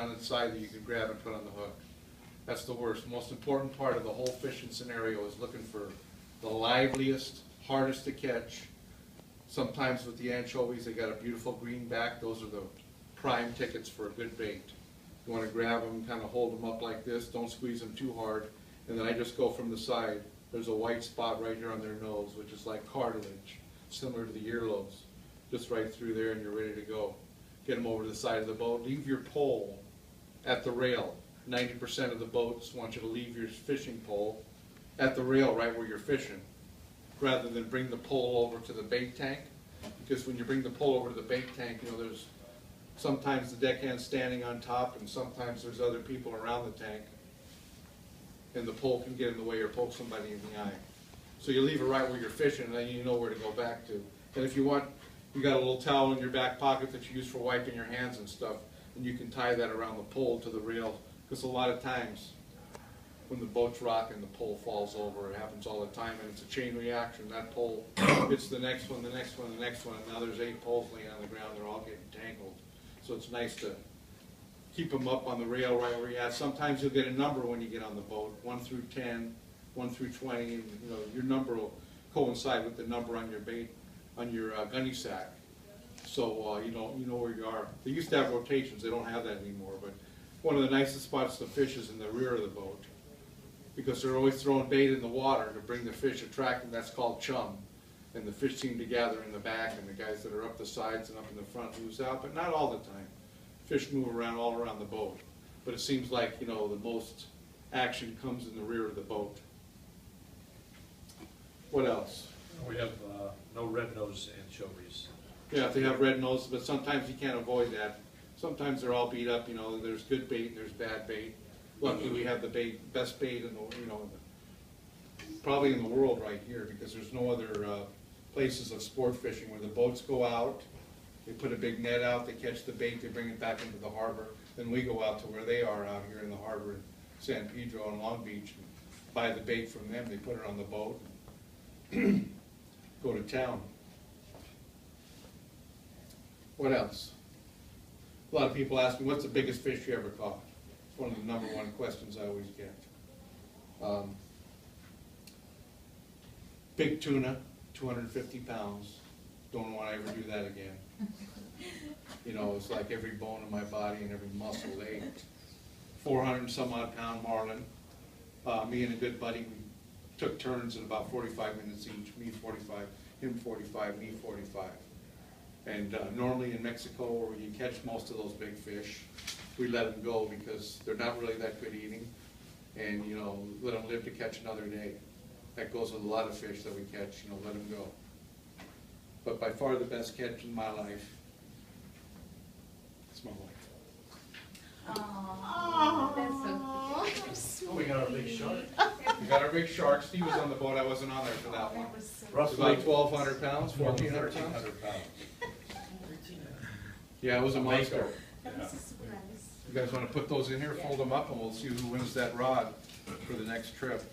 on its side that you can grab and put on the hook. That's the worst. Most important part of the whole fishing scenario is looking for the liveliest, hardest to catch. Sometimes with the anchovies, they got a beautiful green back. Those are the prime tickets for a good bait. You want to grab them, kind of hold them up like this. Don't squeeze them too hard. And then I just go from the side. There's a white spot right here on their nose, which is like cartilage, similar to the earlobes. Just right through there and you're ready to go. Get them over to the side of the boat. Leave your pole at the rail. 90% of the boats want you to leave your fishing pole at the rail right where you're fishing, rather than bring the pole over to the bait tank. Because when you bring the pole over to the bait tank, you know, there's sometimes the deckhand's standing on top and sometimes there's other people around the tank, and the pole can get in the way or poke somebody in the eye. So you leave it right where you're fishing, and then you know where to go back to. And if you want, you got a little towel in your back pocket that you use for wiping your hands and stuff, and you can tie that around the pole to the rail, because a lot of times when the boat's rocking, the pole falls over. It happens all the time, and it's a chain reaction. That pole hits the next one, the next one, the next one, and now there's 8 poles laying on the ground. They're all getting tangled. So it's nice to keep them up on the rail right where you're at. Sometimes you'll get a number when you get on the boat, 1 through 10, 1 through 20, and you know, your number will coincide with the number on your bait, on your gunny sack. So you know where you are. They used to have rotations. They don't have that anymore, but one of the nicest spots to fish is in the rear of the boat, because they're always throwing bait in the water to bring the fish, attract them. That's called chum. And the fish seem to gather in the back, and the guys that are up the sides and up in the front lose out, but not all the time. Fish move around all around the boat. But it seems like, you know, the most action comes in the rear of the boat. What else? We have no red-nosed anchovies. Yeah, if they have red nose, but sometimes you can't avoid that. Sometimes they're all beat up, you know, there's good bait and there's bad bait. Luckily we have the best bait in the, you know, probably in the world right here, because there's no other places of sport fishing where the boats go out, they put a big net out, they catch the bait, they bring it back into the harbor, then we go out to where they are out here in the harbor in San Pedro and Long Beach and buy the bait from them, they put it on the boat, go to town. What else? A lot of people ask me, what's the biggest fish you ever caught? It's one of the #1 questions I always get. Big tuna, 250 pounds. Don't want to ever do that again. You know, it's like every bone in my body and every muscle ached. 400 some odd pound marlin. Me and a good buddy, we took turns in about 45 minutes each. Me 45, him 45, me 45. And normally in Mexico, where you catch most of those big fish, we let them go because they're not really that good eating. And, you know, let them live to catch another day. That goes with a lot of fish that we catch, you know, let them go. But by far the best catch in my life is my wife. Oh, that's so Oh, we got our big shark. We got our big shark. Steve was on the boat. I wasn't on there for that one. It's about 1,200 pounds, 1,400 pounds. 1,400 pounds. Yeah, it was a monster. That was a surprise. You guys want to put those in here, fold them up, and we'll see who wins that rod for the next trip.